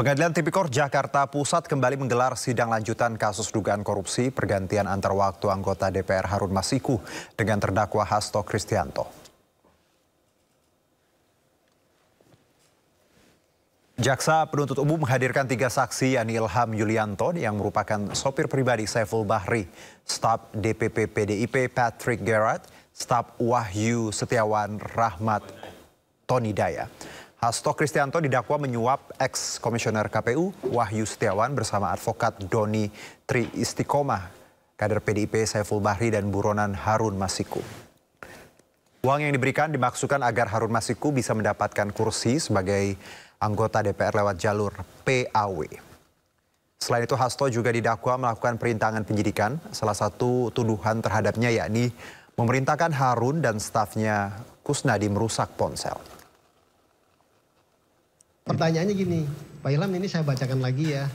Pengadilan Tipikor Jakarta Pusat kembali menggelar sidang lanjutan kasus dugaan korupsi pergantian antar waktu anggota DPR Harun Masiku dengan terdakwa Hasto Kristianto. Jaksa penuntut umum menghadirkan 3 saksi yakni Ilham Yulianto yang merupakan sopir pribadi Saiful Bahri, staf DPP PDIP Patrick Gerard, staf Wahyu Setiawan Rahmat Tony Daya. Hasto Kristianto didakwa menyuap ex-komisioner KPU Wahyu Setiawan bersama advokat Doni Tri Istiqomah, kader PDIP Saiful Bahri dan buronan Harun Masiku. Uang yang diberikan dimaksudkan agar Harun Masiku bisa mendapatkan kursi sebagai anggota DPR lewat jalur PAW. Selain itu Hasto juga didakwa melakukan perintangan penyidikan. Salah satu tuduhan terhadapnya yakni memerintahkan Harun dan stafnya Kusnadi merusak ponsel. Pertanyaannya gini, Pak Ilham ini saya bacakan lagi ya,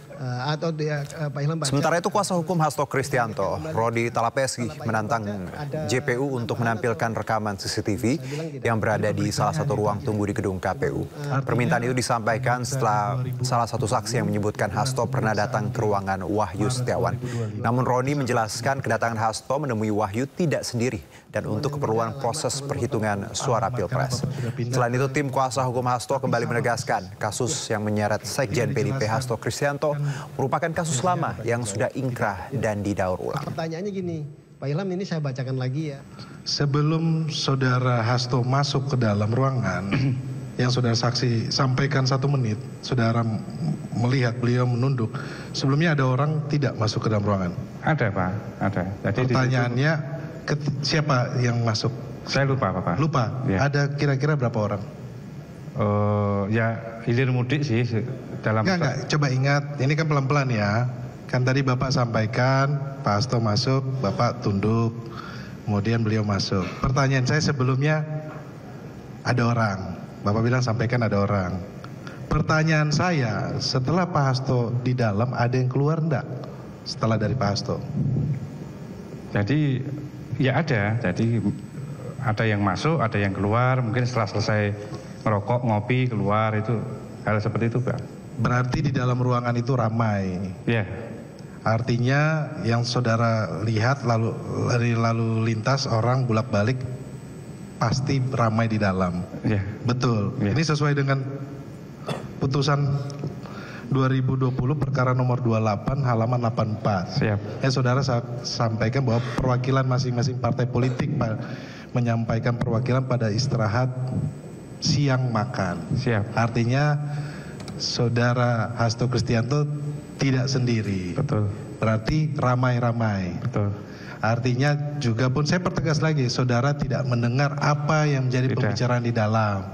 atau dia Pak Ilham baca. Sementara itu kuasa hukum Hasto Kristianto, Rodi Talapesi, menantang JPU untuk menampilkan rekaman CCTV yang berada di salah satu ruang tunggu di gedung KPU. Permintaan itu disampaikan setelah salah satu saksi yang menyebutkan Hasto pernah datang ke ruangan Wahyu Setiawan. Namun Roni menjelaskan kedatangan Hasto menemui Wahyu tidak sendiri dan untuk keperluan proses perhitungan suara Pilpres. Selain itu tim kuasa hukum Hasto kembali menegaskan kasus yang menyeret Sekjen PDIP Hasto Kristianto merupakan kasus lama yang sudah ingkrah dan didaur ulang. Pertanyaannya gini, Pak Ilham ini saya bacakan lagi ya. Sebelum saudara Hasto masuk ke dalam ruangan, yang saudara saksi sampaikan 1 menit, saudara melihat beliau menunduk. Sebelumnya ada orang tidak masuk ke dalam ruangan? Ada Pak, ada. Jadi pertanyaannya, siapa yang masuk? Saya lupa Pak. Lupa? Ya. Ada kira-kira berapa orang? Ya hilir mudik sih dalam... Enggak, coba ingat, ini kan pelan-pelan ya. Kan tadi Bapak sampaikan, Pak Hasto masuk, Bapak tunduk, kemudian beliau masuk. Pertanyaan saya sebelumnya, ada orang. Bapak bilang sampaikan ada orang. Pertanyaan saya, setelah Pak Hasto di dalam, ada yang keluar enggak? Setelah dari Pak Hasto? Jadi, ya ada. Jadi ada yang masuk, ada yang keluar. Mungkin setelah selesai ngerokok, ngopi, keluar, itu hal seperti itu Pak. Berarti di dalam ruangan itu ramai? Iya. Artinya yang saudara lihat lalu lintas orang bolak-balik pasti ramai di dalam? Iya. Betul? Iya. Ini sesuai dengan putusan 2020 perkara nomor 28 halaman 84. Siap. Saudara sampaikan bahwa perwakilan masing-masing partai politik menyampaikan perwakilan pada istirahat siang makan. Siap. Artinya saudara Hasto Kristianto tidak sendiri. Betul. Berarti ramai-ramai. Betul. Artinya juga pun saya pertegas lagi, saudara tidak mendengar apa yang menjadi pembicaraan di dalam.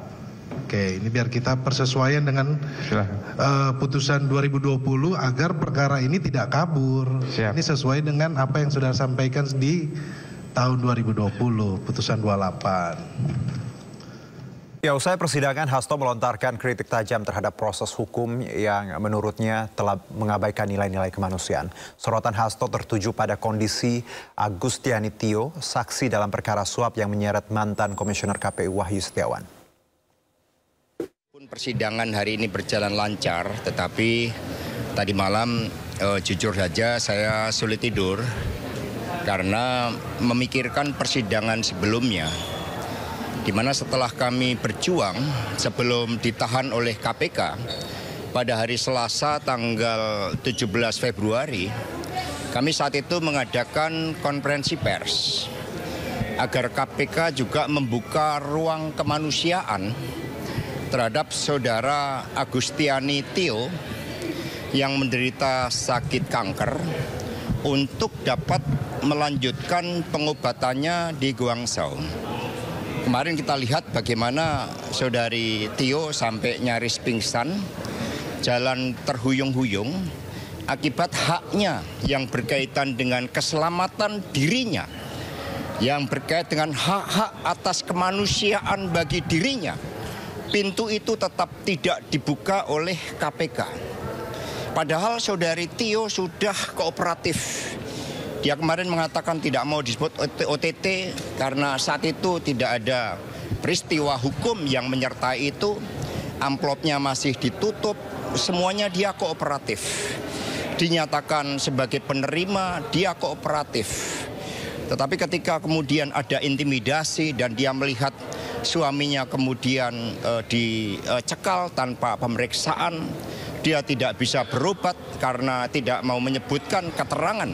Oke, ini biar kita persesuaian dengan putusan 2020 agar perkara ini tidak kabur. Siap. Ini sesuai dengan apa yang saudara sampaikan di tahun 2020, putusan 28. Ya, usai persidangan, Hasto melontarkan kritik tajam terhadap proses hukum yang menurutnya telah mengabaikan nilai-nilai kemanusiaan. Sorotan Hasto tertuju pada kondisi Agustiani Tio, saksi dalam perkara suap yang menyeret mantan komisioner KPU Wahyu Setiawan. Persidangan hari ini berjalan lancar, tetapi tadi malam jujur saja saya sulit tidur karena memikirkan persidangan sebelumnya. Di mana setelah kami berjuang sebelum ditahan oleh KPK pada hari Selasa tanggal 17 Februari, kami saat itu mengadakan konferensi pers agar KPK juga membuka ruang kemanusiaan terhadap saudara Agustiani Tio yang menderita sakit kanker untuk dapat melanjutkan pengobatannya di Guangzhou. Kemarin kita lihat bagaimana saudari Tio sampai nyaris pingsan, jalan terhuyung-huyung, akibat haknya yang berkaitan dengan keselamatan dirinya, yang berkait dengan hak-hak atas kemanusiaan bagi dirinya. Pintu itu tetap tidak dibuka oleh KPK. Padahal saudari Tio sudah kooperatif. Dia kemarin mengatakan tidak mau disebut OTT karena saat itu tidak ada peristiwa hukum yang menyertai itu. Amplopnya masih ditutup, semuanya dia kooperatif. Dinyatakan sebagai penerima, dia kooperatif. Tetapi ketika kemudian ada intimidasi dan dia melihat suaminya kemudian dicekal tanpa pemeriksaan, dia tidak bisa berobat karena tidak mau menyebutkan keterangan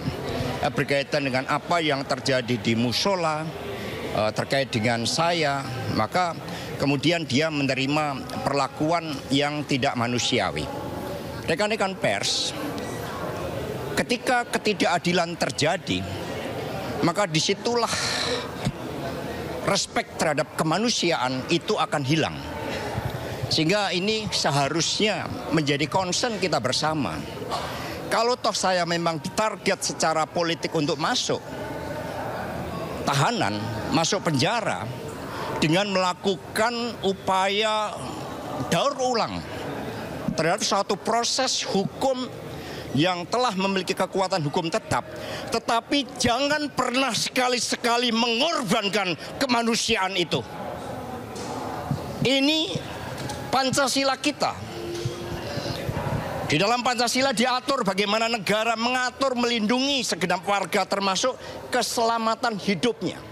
berkaitan dengan apa yang terjadi di musola terkait dengan saya, maka kemudian dia menerima perlakuan yang tidak manusiawi. Rekan-rekan pers, ketika ketidakadilan terjadi, maka disitulah respek terhadap kemanusiaan itu akan hilang. Sehingga ini seharusnya menjadi concern kita bersama. Kalau toh saya memang ditarget secara politik untuk masuk tahanan, masuk penjara dengan melakukan upaya daur ulang terhadap suatu proses hukum yang telah memiliki kekuatan hukum tetap, tetapi jangan pernah sekali-sekali mengorbankan kemanusiaan itu. Ini Pancasila kita. Di dalam Pancasila diatur bagaimana negara mengatur, melindungi segenap warga termasuk keselamatan hidupnya.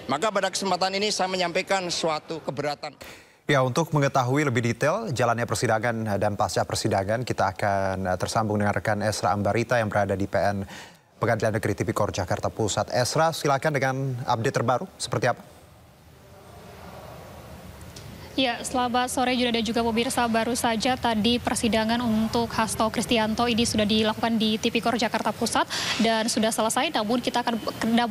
Maka pada kesempatan ini saya menyampaikan suatu keberatan. Ya, untuk mengetahui lebih detail jalannya persidangan dan pasca persidangan, kita akan tersambung dengan rekan Esra Ambarita yang berada di PN Pengadilan Negeri Tipikor Jakarta Pusat. Esra, silakan dengan update terbaru, seperti apa? Ya, selamat sore Yuda dan juga pemirsa. Baru saja tadi persidangan untuk Hasto Kristianto ini sudah dilakukan di Tipikor Jakarta Pusat dan sudah selesai. Namun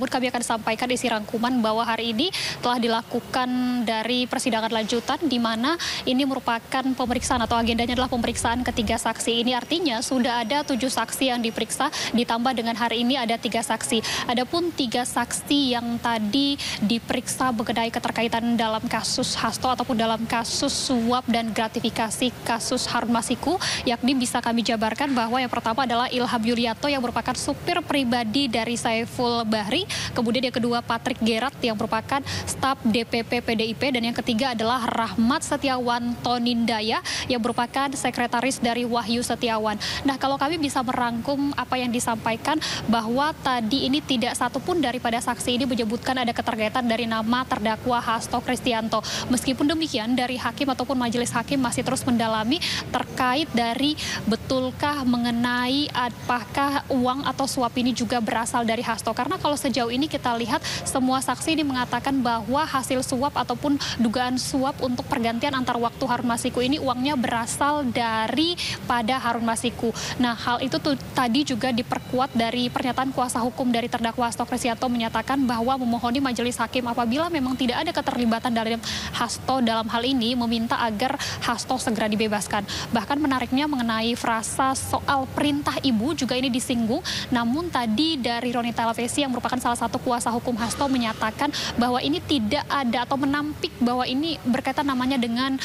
kami akan sampaikan isi rangkuman bahwa hari ini telah dilakukan dari persidangan lanjutan, di mana ini merupakan pemeriksaan atau agendanya adalah pemeriksaan ketiga saksi. Ini artinya sudah ada 7 saksi yang diperiksa, ditambah dengan hari ini ada 3 saksi. Adapun 3 saksi yang tadi diperiksa mengenai keterkaitan dalam kasus Hasto ataupun dalam kasus suap dan gratifikasi kasus Harun Masiku, yakni bisa kami jabarkan bahwa yang pertama adalah Ilham Yulianto yang merupakan supir pribadi dari Saiful Bahri, kemudian yang kedua Patrick Gerard yang merupakan staf DPP PDIP, dan yang ketiga adalah Rahmat Setiawan Tonindaya yang merupakan sekretaris dari Wahyu Setiawan. Nah, kalau kami bisa merangkum apa yang disampaikan, bahwa tadi ini tidak satupun daripada saksi ini menyebutkan ada keterkaitan dari nama terdakwa Hasto Kristianto. Meskipun demikian, dari hakim ataupun majelis hakim masih terus mendalami terkait dari betulkah mengenai apakah uang atau suap ini juga berasal dari Hasto. Karena kalau sejauh ini kita lihat semua saksi ini mengatakan bahwa hasil suap ataupun dugaan suap untuk pergantian antar waktu Harun Masiku ini uangnya berasal dari pada Harun Masiku. Nah, hal itu tadi juga diperkuat dari pernyataan kuasa hukum dari terdakwa Hasto Kristianto menyatakan bahwa memohoni majelis hakim apabila memang tidak ada keterlibatan dalam Hasto dalam hal ini meminta agar Hasto segera dibebaskan. Bahkan menariknya mengenai frasa soal perintah ibu juga ini disinggung. Namun tadi dari Roni Talapesi yang merupakan salah satu kuasa hukum Hasto menyatakan bahwa ini tidak ada atau menampik bahwa ini berkaitan namanya dengan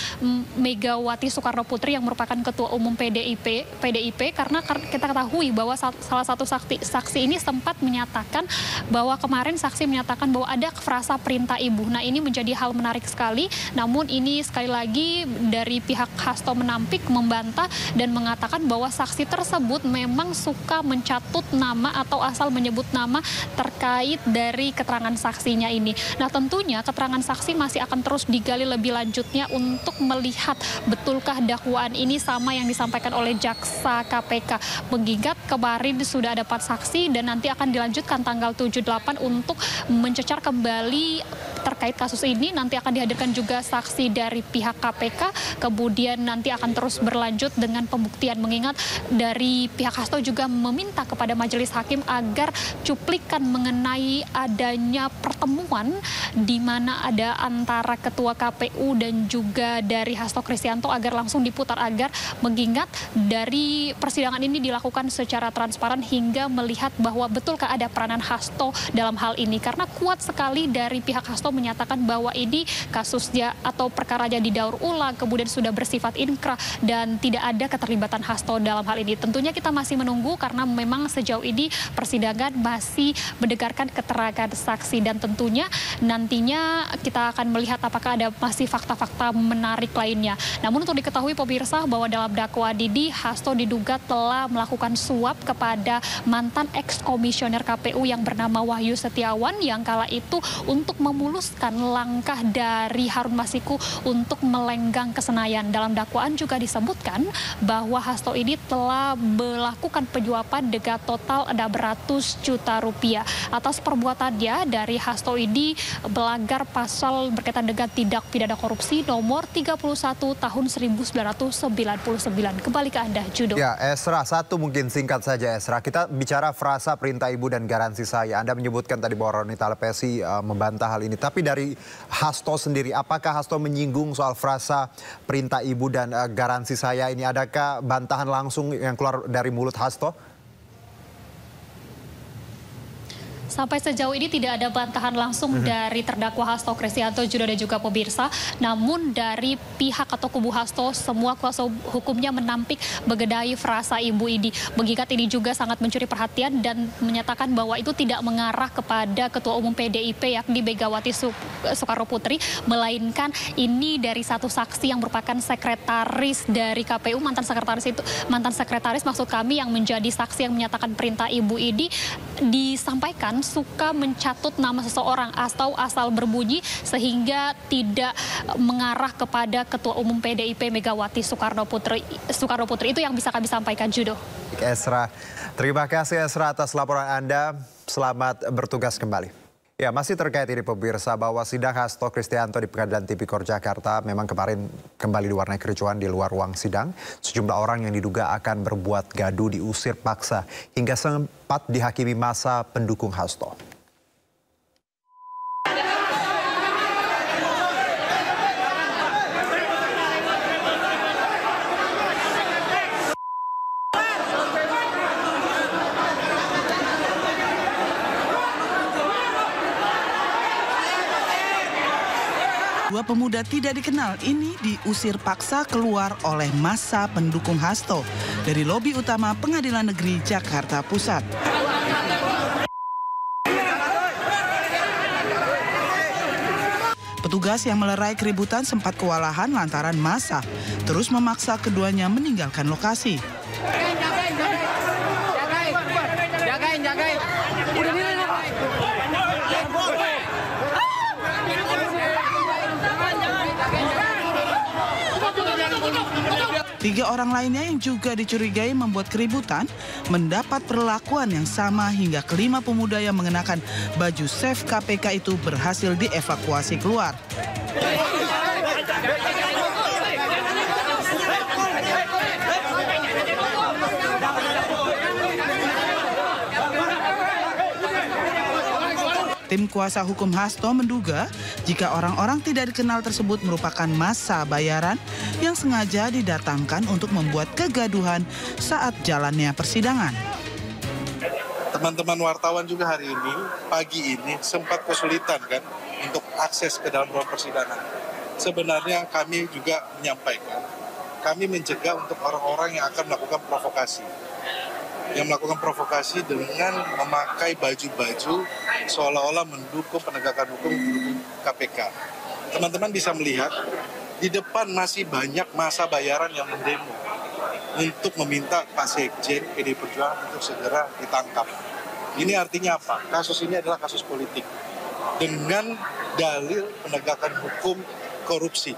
Megawati Soekarno Putri yang merupakan ketua umum PDIP karena kita ketahui bahwa salah satu saksi ini sempat menyatakan bahwa kemarin saksi menyatakan bahwa ada frasa perintah ibu. Nah, ini menjadi hal menarik sekali. Namun ini sekali lagi dari pihak Hasto menampik, membantah dan mengatakan bahwa saksi tersebut memang suka mencatut nama atau asal menyebut nama terkait dari keterangan saksinya ini. Nah, tentunya keterangan saksi masih akan terus digali lebih lanjutnya untuk melihat betulkah dakwaan ini sama yang disampaikan oleh jaksa KPK. Mengingat kemarin sudah ada 4 saksi dan nanti akan dilanjutkan tanggal 7-8 untuk mencecar kembali terkait kasus ini. Nanti akan dihadirkan juga saksi dari pihak KPK, kemudian nanti akan terus berlanjut dengan pembuktian, mengingat dari pihak Hasto juga meminta kepada majelis hakim agar cuplikan mengenai adanya pertemuan di mana ada antara ketua KPU dan juga dari Hasto Kristianto agar langsung diputar, agar mengingat dari persidangan ini dilakukan secara transparan hingga melihat bahwa betulkah ada peranan Hasto dalam hal ini, karena kuat sekali dari pihak Hasto menyatakan menyatakan bahwa ini kasusnya atau perkaranya didaur ulang, kemudian sudah bersifat inkrah dan tidak ada keterlibatan Hasto dalam hal ini. Tentunya kita masih menunggu karena memang sejauh ini persidangan masih mendengarkan keterangan saksi dan tentunya nantinya kita akan melihat apakah ada masih fakta-fakta menarik lainnya. Namun untuk diketahui pemirsa bahwa dalam dakwaan ini Hasto diduga telah melakukan suap kepada mantan ex-komisioner KPU yang bernama Wahyu Setiawan yang kala itu untuk memuluskan langkah dari Harun Masiku untuk melenggang ke Senayan. Dalam dakwaan juga disebutkan bahwa Hasto ini telah melakukan penyuapan dengan total 600 juta rupiah. Atas perbuatannya dari Hasto ini melanggar pasal berkaitan dengan tindak pidana korupsi nomor 31 tahun 1999. Kembali ke Anda, Judo. Ya, Esra, satu mungkin singkat saja, Esra. Kita bicara frasa perintah ibu dan garansi saya. Anda menyebutkan tadi bahwa Roni Talapesi membantah hal ini. Tapi dari Hasto sendiri, apakah Hasto menyinggung soal frasa perintah ibu dan garansi saya ini? Adakah bantahan langsung yang keluar dari mulut Hasto? Sampai sejauh ini tidak ada bantahan langsung dari terdakwa Hasto Kristianto, Judo dan juga pemirsa. Namun dari pihak atau kubu Hasto, semua kuasa hukumnya menampik mengenai frasa ibu ini. Mengingat ini juga sangat mencuri perhatian dan menyatakan bahwa itu tidak mengarah kepada Ketua Umum PDIP yakni Megawati Soekarno Putri, melainkan ini dari satu saksi yang merupakan sekretaris dari KPU, mantan sekretaris maksud kami yang menjadi saksi yang menyatakan perintah ibu ini disampaikan suka mencatut nama seseorang atau asal berbunyi sehingga tidak mengarah kepada Ketua Umum PDIP Megawati Soekarno Putri itu yang bisa kami sampaikan, Judo. Esra, terima kasih Esra atas laporan Anda. Selamat bertugas kembali. Ya, masih terkait ini pemirsa bahwa sidang Hasto Kristianto di Pengadilan Tipikor Jakarta memang kemarin kembali diwarnai kericuhan di luar ruang sidang. Sejumlah orang yang diduga akan berbuat gaduh diusir paksa hingga sempat dihakimi massa pendukung Hasto. Dua pemuda tidak dikenal ini diusir paksa keluar oleh massa pendukung Hasto dari lobi utama Pengadilan Negeri Jakarta Pusat. Petugas yang melerai keributan sempat kewalahan lantaran massa terus memaksa keduanya meninggalkan lokasi. Jagain. Tiga orang lainnya yang juga dicurigai membuat keributan mendapat perlakuan yang sama hingga kelima pemuda yang mengenakan baju SAFE KPK itu berhasil dievakuasi keluar. Tim kuasa hukum Hasto menduga jika orang-orang tidak dikenal tersebut merupakan massa bayaran yang sengaja didatangkan untuk membuat kegaduhan saat jalannya persidangan. Teman-teman wartawan juga hari ini, pagi ini sempat kesulitan kan untuk akses ke dalam ruang persidangan. Sebenarnya kami juga menyampaikan, kami mencegah untuk orang-orang yang akan melakukan provokasi. Yang melakukan provokasi dengan memakai baju-baju seolah-olah mendukung penegakan hukum KPK. Teman-teman bisa melihat di depan masih banyak massa bayaran yang mendemo untuk meminta Pak Sekjen PDI Perjuangan untuk segera ditangkap. Ini artinya apa? Kasus ini adalah kasus politik dengan dalil penegakan hukum korupsi.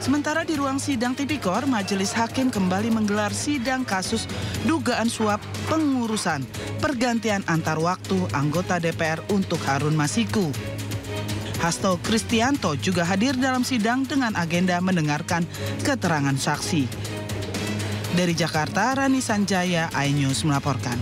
Sementara di ruang sidang Tipikor, Majelis Hakim kembali menggelar sidang kasus dugaan suap pengurusan pergantian antar waktu anggota DPR untuk Harun Masiku. Hasto Kristianto juga hadir dalam sidang dengan agenda mendengarkan keterangan saksi. Dari Jakarta, Rani Sanjaya, iNews melaporkan.